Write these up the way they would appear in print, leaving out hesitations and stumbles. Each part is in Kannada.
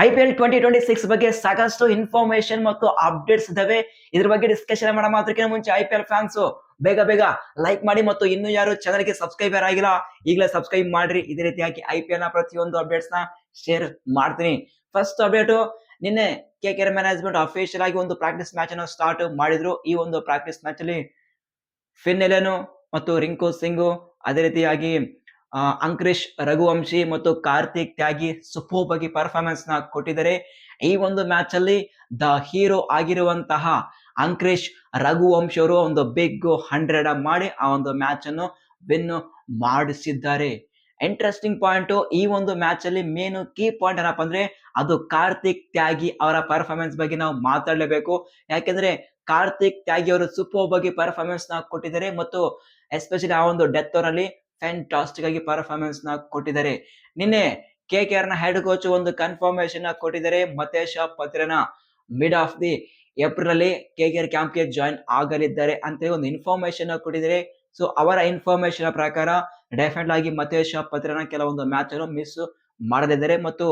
IPL 2026 ಬಗ್ಗೆ ಸಾಕಷ್ಟು ಇನ್ಫಾರ್ಮೇಶನ್ ಮತ್ತು ಅಪ್ಡೇಟ್ಸ್ ಇದಾವೆ. ಇದ್ರ ಬಗ್ಗೆ ಡಿಸ್ಕಷನ್ ಮಾಡೋ ಅದಕ್ಕಿಂತ ಮುಂಚೆ IPL ಫ್ಯಾನ್ಸ್ ಬೇಗ ಬೇಗ ಲೈಕ್ ಮಾಡಿ ಮತ್ತು ಇನ್ನು ಯಾರು ಚಾನಲ್ಗೆ ಸಬ್ಸ್ಕ್ರೈಬರ್ ಆಗಿಲ್ಲ ಈಗಲೇ ಸಬ್ಸ್ಕ್ರೈಬ್ ಮಾಡ್ರಿ. ಇದೇ ರೀತಿಯಾಗಿ IPL ನ ಪ್ರತಿಯೊಂದು ಅಪ್ಡೇಟ್ಸ್ ನ ಶೇರ್ ಮಾಡ್ತೀನಿ. ಫಸ್ಟ್ ಅಪ್ಡೇಟ್, ನಿನ್ನೆ KKR ಮ್ಯಾನೇಜ್ಮೆಂಟ್ ಅಫಿಷಿಯಲ್ ಆಗಿ ಒಂದು ಪ್ರಾಕ್ಟೀಸ್ ಮ್ಯಾಚ್ ಅನ್ನು ಸ್ಟಾರ್ಟ್ ಮಾಡಿದ್ರು. ಈ ಒಂದು ಪ್ರಾಕ್ಟೀಸ್ ಮ್ಯಾಚ್ ಅಲ್ಲಿ ಫಿನ್ ಎಲೆನು ಮತ್ತು ರಿಂಕು ಸಿಂಗು, ಅದೇ ರೀತಿಯಾಗಿ ಅಂಕರೀಶ್ ರಘುವಂಶಿ ಮತ್ತು ಕಾರ್ತಿಕ್ ತ್ಯಾಗಿ ಸೂಪರ್ ಆಗಿ ಪರ್ಫಾರ್ಮೆನ್ಸ್ ನ ಕೊಟ್ಟಿದ್ದಾರೆ. ಈ ಒಂದು ಮ್ಯಾಚ್ ಅಲ್ಲಿ ದ ಹೀರೋ ಆಗಿರುವಂತಹ ಅಂಕರೀಶ್ ರಘುವಂಶಿ ಅವರು ಒಂದು ಬಿಗ್ 100 ಮಾಡಿ ಆ ಒಂದು ಮ್ಯಾಚ್ ಅನ್ನು ವಿನ್ ಮಾಡಿಸಿದ್ದಾರೆ. ಇಂಟ್ರೆಸ್ಟಿಂಗ್ ಪಾಯಿಂಟ್, ಈ ಒಂದು ಮ್ಯಾಚ್ ಅಲ್ಲಿ ಮೇನ್ ಕೀ ಪಾಯಿಂಟ್ ಏನಪ್ಪಾ ಅಂದ್ರೆ ಅದು ಕಾರ್ತಿಕ್ ತ್ಯಾಗಿ ಅವರ ಪರ್ಫಾರ್ಮೆನ್ಸ್ ಬಗ್ಗೆ ನಾವು ಮಾತಾಡಲೇಬೇಕು. ಯಾಕೆಂದ್ರೆ ಕಾರ್ತಿಕ್ ತ್ಯಾಗಿ ಅವರು ಸೂಪರ್ ಆಗಿ ಪರ್ಫಾರ್ಮೆನ್ಸ್ ನ ಕೊಟ್ಟಿದ್ದಾರೆ ಮತ್ತು ಎಸ್ಪೆಷಲಿ ಆ ಒಂದು ಡೆತ್ ಓವರ್ ಅಲ್ಲಿ ಫ್ಯಾಂಟಾಸ್ಟಿಕ್ ಆಗಿ ಪರ್ಫಾರ್ಮೆನ್ಸ್ ನ ಕೊಟ್ಟಿದ್ದಾರೆ. ನಿನ್ನೆ KKR ನ ಹೆಡ್ ಕೋಚ್ ಒಂದು ಕನ್ಫರ್ಮೇಶನ್ ಕೊಟ್ಟಿದ್ದಾರೆ. ಮತೇಶ ಪತ್ರನ ಮಿಡ್ ಆಫ್ ದಿ ಏಪ್ರಿಲ್ ಅಲ್ಲಿ KKR ಕ್ಯಾಂಪ್ ಗೆ ಜಾಯಿನ್ ಆಗಲಿದ್ದಾರೆ ಅಂತ ಒಂದು ಇನ್ಫಾರ್ಮೇಶನ್ ಕೊಟ್ಟಿದ್ದಾರೆ. ಸೊ ಅವರ ಇನ್ಫಾರ್ಮೇಶನ್ ಪ್ರಕಾರ ಡೆಫಿನೆಟ್ ಆಗಿ ಮತೇಶ ಪತ್ರನ ಕೆಲವೊಂದು ಮ್ಯಾಚ್ ಅನ್ನು ಮಿಸ್ ಮಾಡಲಿದ್ದಾರೆ ಮತ್ತು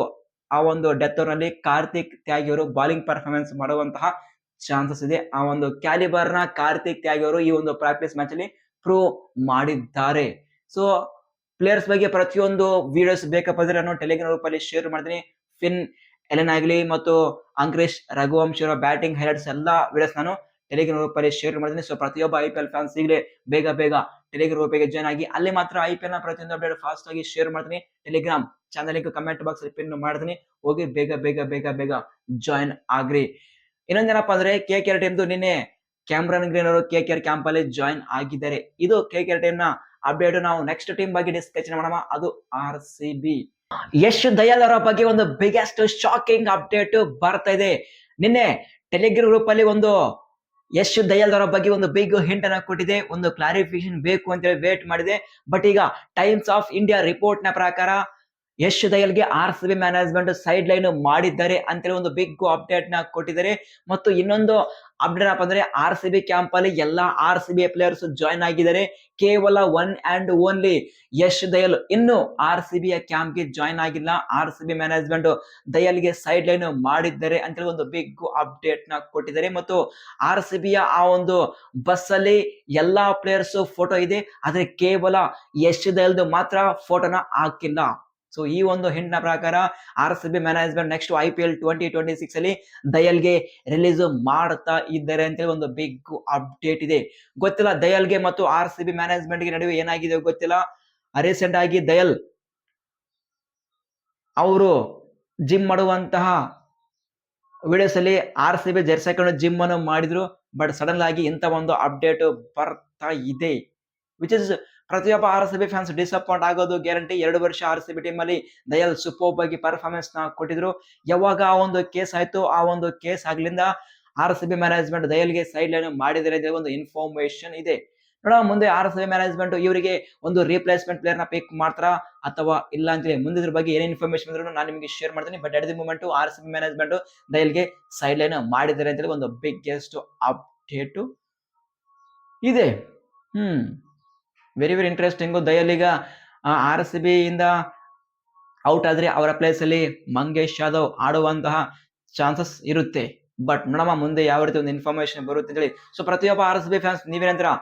ಆ ಒಂದು ಡೆತ್ ಓವರ್ ನಲ್ಲಿ ಕಾರ್ತಿಕ್ ತ್ಯಾಗಿ ಅವರು ಬಾಲಿಂಗ್ ಪರ್ಫಾರ್ಮೆನ್ಸ್ ಮಾಡುವಂತಹ ಚಾನ್ಸಸ್ ಇದೆ. ಆ ಒಂದು ಕ್ಯಾಲಿಬರ್ ನ ಕಾರ್ತಿಕ್ ತ್ಯಾಗಿ ಅವರು ಈ ಒಂದು ಪ್ರಾಕ್ಟೀಸ್ ಮ್ಯಾಚ್ ಅಲ್ಲಿ ಪ್ರೂವ್ ಮಾಡಿದ್ದಾರೆ. ಸೊ ಪ್ಲೇಯರ್ಸ್ ಬಗ್ಗೆ ಪ್ರತಿಯೊಂದು ವಿಡಿಯೋಸ್ ಬೇಕಪ್ಪ ಅಂದ್ರೆ ನಾನು ಟೆಲಿಗ್ರಾಮ್ ಗ್ರೂಪ್ ಅಲ್ಲಿ ಶೇರ್ ಮಾಡ್ತೀನಿ. ಫಿನ್ ಎಲೆನ್ ಆಗ್ಲಿ ಮತ್ತು ಅಂಕರೀಶ್ ರಘುವಂಶಿ ಅವರ ಬ್ಯಾಟಿಂಗ್ ಹೈಲೈಟ್ಸ್ ಎಲ್ಲಾ ವಿಡಿಯೋಸ್ ನಾನು ಟೆಲಿಗ್ರಾಮ್ ಗ್ರೂಪ್ ಅಲ್ಲಿ ಶೇರ್ ಮಾಡ್ತೀನಿ. ಸೊ ಪ್ರತಿಯೊಬ್ಬ IPL ಫ್ಯಾನ್ಸ್ ಈಗಲೇ ಬೇಗ ಬೇಗ ಟೆಲಿಗ್ರಾಮ್ ಗ್ರೂಪ್ ಗೆ ಜಾಯ್ನ್ ಆಗಿ ಅಲ್ಲಿ ಮಾತ್ರ IPL ನ ಪ್ರತಿಯೊಂದು ಅಪ್ಡೇಟ್ ಫಾಸ್ಟ್ ಆಗಿ ಶೇರ್ ಮಾಡ್ತೀನಿ. Telegram channel link comment box ಅಲ್ಲಿ ಪಿನ್ ಮಾಡ್ತೀನಿ, ಹೋಗಿ ಬೇಗ ಬೇಗ ಬೇಗ ಬೇಗ ಜಾಯ್ನ್ ಆಗ್ರಿ. ಇನ್ನೊಂದೇನಪ್ಪ ಅಂದ್ರೆ KKR ಟೀಮ್ ನಿನ್ನೆ ಕ್ಯಾಮ್ರನ್ ಗ್ರೀನ್ ಅವರು KKR ಕ್ಯಾಂಪ್ ಅಲ್ಲಿ ಜಾಯಿನ್ ಆಗಿದ್ದಾರೆ. ಇದು KKR ಟೀಮ್ ನ ಅಪ್ಡೇಟ್. ನಾವು ನೆಕ್ಸ್ಟ್ ಟೀಮ್ ಬಗ್ಗೆ ಡಿಸ್ಕಷನ್ ಮಾಡೋಣ, ಅದು RCB. ಯಶ್ ದಯಾಲ್ ಅವರ ಬಗ್ಗೆ ಒಂದು ಬಿಗ್ಗೆಸ್ಟ್ ಶಾಕಿಂಗ್ ಅಪ್ಡೇಟ್ ಬರ್ತಾ ಇದೆ. ನಿನ್ನೆ ಟೆಲಿಗ್ರಾಮ್ ಗ್ರೂಪ್ ಅಲ್ಲಿ ಒಂದು ಯಶ್ ದಯಾಲ್ ಅವರ ಬಗ್ಗೆ ಒಂದು ಬಿಗ್ ಹಿಂಟ್ ಅನ್ನ ಕೊಟ್ಟಿದೆ. ಒಂದು ಕ್ಲಾರಿಫಿಕೇಶನ್ ಬೇಕು ಅಂತ ಹೇಳಿ ವೇಟ್ ಮಾಡಿದೆ. ಬಟ್ ಈಗ ಟೈಮ್ಸ್ ಆಫ್ ಇಂಡಿಯಾ ರಿಪೋರ್ಟ್ ನ ಪ್ರಕಾರ ಯಶ್ ದಯಾಲ್ಗೆ RCB ಮ್ಯಾನೇಜ್ಮೆಂಟ್ ಸೈಡ್ ಲೈನ್ ಮಾಡಿದ್ದಾರೆ ಅಂತೇಳಿ ಒಂದು ಬಿಗ್ ಅಪ್ಡೇಟ್ ನ ಕೊಟ್ಟಿದ್ದಾರೆ. ಮತ್ತು ಇನ್ನೊಂದು ಅಪ್ಡೇಟ್ ಏನಪ್ಪ ಅಂದ್ರೆ RCB ಕ್ಯಾಂಪ್ ಅಲ್ಲಿ ಎಲ್ಲಾ RCB ಪ್ಲೇಯರ್ಸ್ ಜಾಯಿನ್ ಆಗಿದ್ದಾರೆ. ಕೇವಲ one and only Yash Dayal ಇನ್ನು RCB ಕ್ಯಾಂಪ್ ಗೆ ಜಾಯಿನ್ ಆಗಿಲ್ಲ. RCB ಮ್ಯಾನೇಜ್ಮೆಂಟ್ ದಯಾಲ್ಗೆ ಸೈಡ್ ಲೈನ್ ಮಾಡಿದ್ದಾರೆ ಅಂತೇಳಿ ಒಂದು ಬಿಗ್ ಅಪ್ಡೇಟ್ ನ ಕೊಟ್ಟಿದ್ದಾರೆ. ಮತ್ತು RCB ಆ ಒಂದು ಬಸ್ ಅಲ್ಲಿ ಎಲ್ಲಾ ಪ್ಲೇಯರ್ಸ್ ಫೋಟೋ ಇದೆ, ಆದ್ರೆ ಕೇವಲ ಯಶ್ ದಯಾಲ್ದು ಮಾತ್ರ ಫೋಟೋನ ಹಾಕಿಲ್ಲ. ಸೊ ಈ ಒಂದು ಹಿಂಟ್ ನ ಪ್ರಕಾರ RCB ಮ್ಯಾನೇಜ್ಮೆಂಟ್ ನೆಕ್ಸ್ಟ್ IPL 2026 ಅಲ್ಲಿ ದಯಾಲ್ಗೆ ರಿಲೀಸ್ ಮಾಡ್ತಾ ಇದ್ದಾರೆ ಅಂತೇಳಿ ಒಂದು ಬಿಗ್ ಅಪ್ಡೇಟ್ ಇದೆ. ಗೊತ್ತಿಲ್ಲ ದಯಾಲ್ಗೆ ಮತ್ತು RCB ಮ್ಯಾನೇಜ್ಮೆಂಟ್ ಗೆ ನಡುವೆ ಏನಾಗಿದೆ ಗೊತ್ತಿಲ್ಲ. ರೀಸೆಂಟ್ ಆಗಿ ದಯಾಲ್ ಅವರು ಜಿಮ್ ಮಾಡುವಂತಹ ವಿಡಿಯೋಸ್ ಅಲ್ಲಿ RCB ಜೆರ್ಸಿ ಹಾಕೊಂಡು ಜಿಮ್ ಅನ್ನು ಮಾಡಿದ್ರು. ಬಟ್ ಸಡನ್ ಆಗಿ ಇಂತ ಒಂದು ಅಪ್ಡೇಟ್ ಬರ್ತಾ ಇದೆ, ವಿಚ್ ಇಸ್ ಪ್ರತಿಯೊಬ್ಬ RCB ಫ್ಯಾನ್ಸ್ ಡಿಸಪಾಯಿಂಟ್ ಆಗೋದು ಗ್ಯಾರಂಟಿ. 2 ವರ್ಷ RCB ಟೀಮ್ ಅಲ್ಲಿ ದಯಾಲ್ ಸೂಪರ್ ಆಗಿ ಪರ್ಫಾರ್ಮೆನ್ಸ್ ನ ಕೊಟ್ಟಿದ್ರು. ಯಾವಾಗ ಆ ಒಂದು ಕೇಸ್ ಆಯ್ತು, ಆ ಒಂದು ಕೇಸ್ ಆಗ್ಲಿಂದ RCB ಮ್ಯಾನೇಜ್ಮೆಂಟ್ ದಯಾಲ್ಗೆ ಸೈಡ್ ಲೈನ್ ಮಾಡಿದರೆ ಒಂದು ಇನ್ಫಾರ್ಮೇಶನ್ ಇದೆ. ನೋಡೋಣ ಮುಂದೆ RCB ಮ್ಯಾನೇಜ್ಮೆಂಟ್ ಇವರಿಗೆ ಒಂದು ರಿಪ್ಲೇಸ್ಮೆಂಟ್ ಪ್ಲೇಯರ್ ನ ಪಿಕ್ ಮಾಡ್ತಾರಾ ಅಥವಾ ಇಲ್ಲ ಅಂತೇಳಿ ಮುಂದೆ ಇದ್ರ ಬಗ್ಗೆ ಏನೇ ಇನ್ಫಾರ್ಮೇಶನ್ ಇದ್ರೂ ನಾನು ನಿಮಗೆ ಶೇರ್ ಮಾಡ್ತೀನಿ. But at the moment RCB management ದಯಾಲ್ಗೆ ಸೈಡ್ ಲೈನ್ ಮಾಡಿದ್ದಾರೆ ಅಂತೇಳಿ ಒಂದು ಬಿಗ್ಗೆಸ್ಟ್ ಅಪ್ಡೇಟ್ ಇದೆ. Very very interesting. ದಯಾಲ್ ಈಗ RCB ಇಂದ ಔಟ್ ಆದ್ರೆ ಅವರ ಪ್ಲೇಸ್ ಅಲ್ಲಿ ಮಂಗೇಶ್ ಯಾದವ್ ಆಡುವಂತಹ ಚಾನ್ಸಸ್ ಇರುತ್ತೆ. ಬಟ್ ನೋಡಮ್ಮ ಮುಂದೆ ಯಾವ ರೀತಿ ಒಂದು ಇನ್ಫಾರ್ಮೇಶನ್ ಬರುತ್ತೆ ಅಂತ ಹೇಳಿ. ಸೊ ಪ್ರತಿಯೊಬ್ಬ RCB ಫ್ಯಾನ್ಸ್ ನೀವೇನಂತೀರಾ?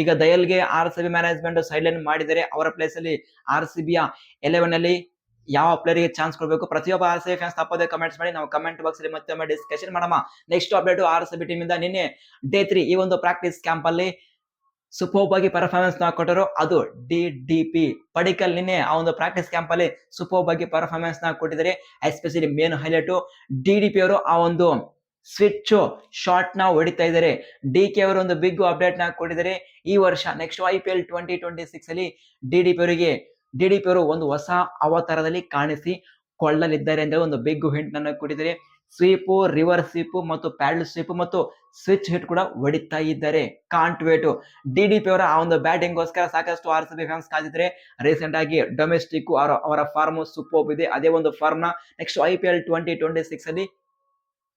ಈಗ ದಯಾಲ್ಗೆ RCB ಮ್ಯಾನೇಜ್ಮೆಂಟ್ ಸೈಡ್ ಲೈನ್ ಮಾಡಿದರೆ ಅವರ ಪ್ಲೇಸ್ ಅಲ್ಲಿ RCB 11 ಅಲ್ಲಿ ಯಾವ ಪ್ಲೇಯರ್ ಗೆ ಚಾನ್ಸ್ ಕೊಡಬೇಕು? ಪ್ರತಿಯೊಬ್ಬ RCB ಫ್ಯಾನ್ಸ್ ತಪ್ಪದೆ ಕಮೆಂಟ್ಸ್ ಮಾಡಿ, ನಾವು ಕಮೆಂಟ್ ಬಾಕ್ಸ್ ಅಲ್ಲಿ ಮತ್ತೆ ಡಿಸ್ಕಷನ್ ಮಾಡೋಣ. ನೆಕ್ಸ್ಟ್ ಅಪ್ಡೇಟ್ RCB ಟೀಮ್ ಇಂದ ನಿನ್ನೆ ಡೇ 3 ಈ ಒಂದು ಪ್ರಾಕ್ಟೀಸ್ ಕ್ಯಾಂಪ್ ಅಲ್ಲಿ ಸೂಪರ್ ಆಗಿ ಪರ್ಫಾರ್ಮೆನ್ಸ್ ನ ಕೊಟ್ಟರು, ಅದು DDP ಪಡಿಕಲ್. ನಿನ್ನೆ ಆ ಒಂದು ಪ್ರಾಕ್ಟೀಸ್ ಕ್ಯಾಂಪ್ ಅಲ್ಲಿ ಸೂಪರ್ ಆಗಿ ಪರ್ಫಾರ್ಮೆನ್ಸ್ ನ ಕೊಟ್ಟಿದ್ದಾರೆ. ಎಸ್ಪೆಷಲಿ ಮೇನ್ ಹೈಲೈಟ್ DDP ಅವರು ಆ ಒಂದು ಸ್ವಿಚ್ ಶಾಟ್ ನ ಹೊಡಿತಾ ಇದ್ದಾರೆ. DK ಅವರು ಒಂದು ಬಿಗ್ ಅಪ್ಡೇಟ್ ನ ಕೊಟ್ಟಿದ್ದಾರೆ. ಈ ವರ್ಷ ನೆಕ್ಸ್ಟ್ IPL 2026 ಅಲ್ಲಿ DDP ಅವರು ಒಂದು ಹೊಸ ಅವತಾರದಲ್ಲಿ ಕಾಣಿಸಿಕೊಳ್ಳಲಿದ್ದಾರೆ ಅಂತ ಒಂದು ಬಿಗ್ ಹಿಂಟ್ ಅನ್ನು ಕೊಟ್ಟಿದ್ದಾರೆ. ಸ್ವೀಪ್, ರಿವರ್ಸ್ ಸ್ವೀಪ್ ಮತ್ತು ಪ್ಯಾಡಲ್ ಸ್ವೀಪ್ ಮತ್ತು ಸ್ವಿಚ್ ಹಿಟ್ ಕೂಡ ಹೊಡಿತಾ ಇದ್ದಾರೆ. Can't wait. DDP ಅವರ ಆ ಒಂದು ಬ್ಯಾಟಿಂಗ್ ಗೋಸ್ಕರ ಸಾಕಷ್ಟು RCB ಫ್ಯಾನ್ಸ್ ಕಾದಿದ್ರೆ. ರೀಸೆಂಟ್ ಆಗಿ ಡೊಮೆಸ್ಟಿಕ್ ಅವರ ಫಾರ್ಮ್ ಸೂಪರ್ ಇದೆ. ಅದೇ ಒಂದು ಫಾರ್ಮ್ ನ ನೆಕ್ಸ್ಟ್ IPL 2026 ಅಲ್ಲಿ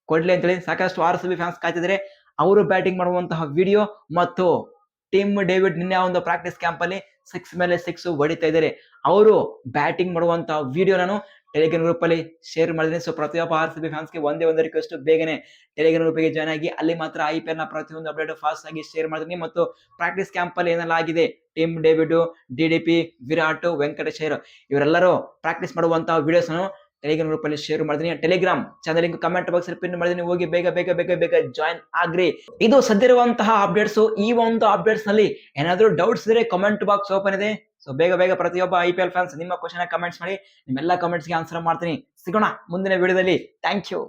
ಕೊಡ್ಲಿ ಅಂತೇಳಿ ಸಾಕಷ್ಟು RCB ಫ್ಯಾನ್ಸ್ ಕಾಯ್ತಿದ್ರೆ. ಅವರು ಬ್ಯಾಟಿಂಗ್ ಮಾಡುವಂತಹ ವಿಡಿಯೋ ಮತ್ತು ಟಿಮ್ ಡೇವಿಡ್ ನಿನ್ನೆ ಒಂದು ಪ್ರಾಕ್ಟೀಸ್ ಕ್ಯಾಂಪ್ ಅಲ್ಲಿ 6 ಮೇಲೆ 6 ಹೊಡಿತಾ ಇದ್ದಾರೆ. ಅವರು ಬ್ಯಾಟಿಂಗ್ ಮಾಡುವಂತಹ ವಿಡಿಯೋ ನಾನು ಟೆಲಿಗ್ರಾಮ್ ಗ್ರೂಪ್ ಅಲ್ಲಿ ಶೇರ್ ಮಾಡಿದೀನಿ. ಸೊ ಪ್ರತಿಯೊಬ್ಬ RCB ಫ್ಯಾನ್ಸ್ಗೆ ಒಂದೇ ಒಂದು ರಿಕ್ವೆಸ್ಟ್, ಬೇಗನೆ ಟೆಲಿಗ್ರಾಮ್ ಗ್ರೂಪ್ಗೆ ಜಾಯ್ನ್ ಆಗಿ. ಅಲ್ಲಿ ಮಾತ್ರ IPL ನ ಪ್ರತಿಯೊಂದು ಅಪ್ಡೇಟ್ ಫಾಸ್ಟ್ ಆಗಿ ಶೇರ್ ಮಾಡಿದೀನಿ. ಮತ್ತು ಪ್ರಾಕ್ಟೀಸ್ ಕ್ಯಾಂಪ್ ಅಲ್ಲಿ ಏನೆಲ್ಲ ಆಗಿದೆ, Tim David, DDP, Virat, Venkatesh Iyer ಇವರೆಲ್ಲರೂ ಪ್ರಾಕ್ಟೀಸ್ ಮಾಡುವಂತಹ ವಿಡಿಯೋಸ್ ಟೆಲಿಗ್ರಾಮ್ ಗ್ರೂಪ್ ಅಲ್ಲಿ ಶೇರ್ ಮಾಡಿದೀನಿ. Telegram channel link comment box ಅಲ್ಲಿ ಪಿನ್ ಮಾಡಿದೀನಿ. ಹೋಗಿ ಬೇಗ ಬೇಗ ಬೇಗ ಬೇಗ ಜಾಯ್ನ್ ಆಗ್ರಿ. ಇದು ಸದ್ಯವಿರುವಂತಹ ಅಪ್ಡೇಟ್ಸ್. ಈ ಒಂದು ಅಪ್ಡೇಟ್ಸ್ ನಲ್ಲಿ ಏನಾದ್ರೂ ಡೌಟ್ಸ್ ಇದ್ರೆ ಕಮೆಂಟ್ ಬಾಕ್ಸ್ ಓಪನ್ ಇದೆ. ಸೊ ಬೇಗ ಬೇಗ ಪ್ರತಿಯೊಬ್ಬ IPL ಫ್ಯಾನ್ಸ್ ನಿಮ್ಮ ಕ್ವಶನ್ ಕಮೆಂಟ್ಸ್ ಮಾಡಿ. ನಿಮ್ಮೆಲ್ಲ ಕಮೆಂಟ್ಸ್ಗೆ ಆನ್ಸರ್ ಮಾಡ್ತೀನಿ. ಸಿಗೋಣ ಮುಂದಿನ ವಿಡಿಯೋದಲ್ಲಿ. Thank you.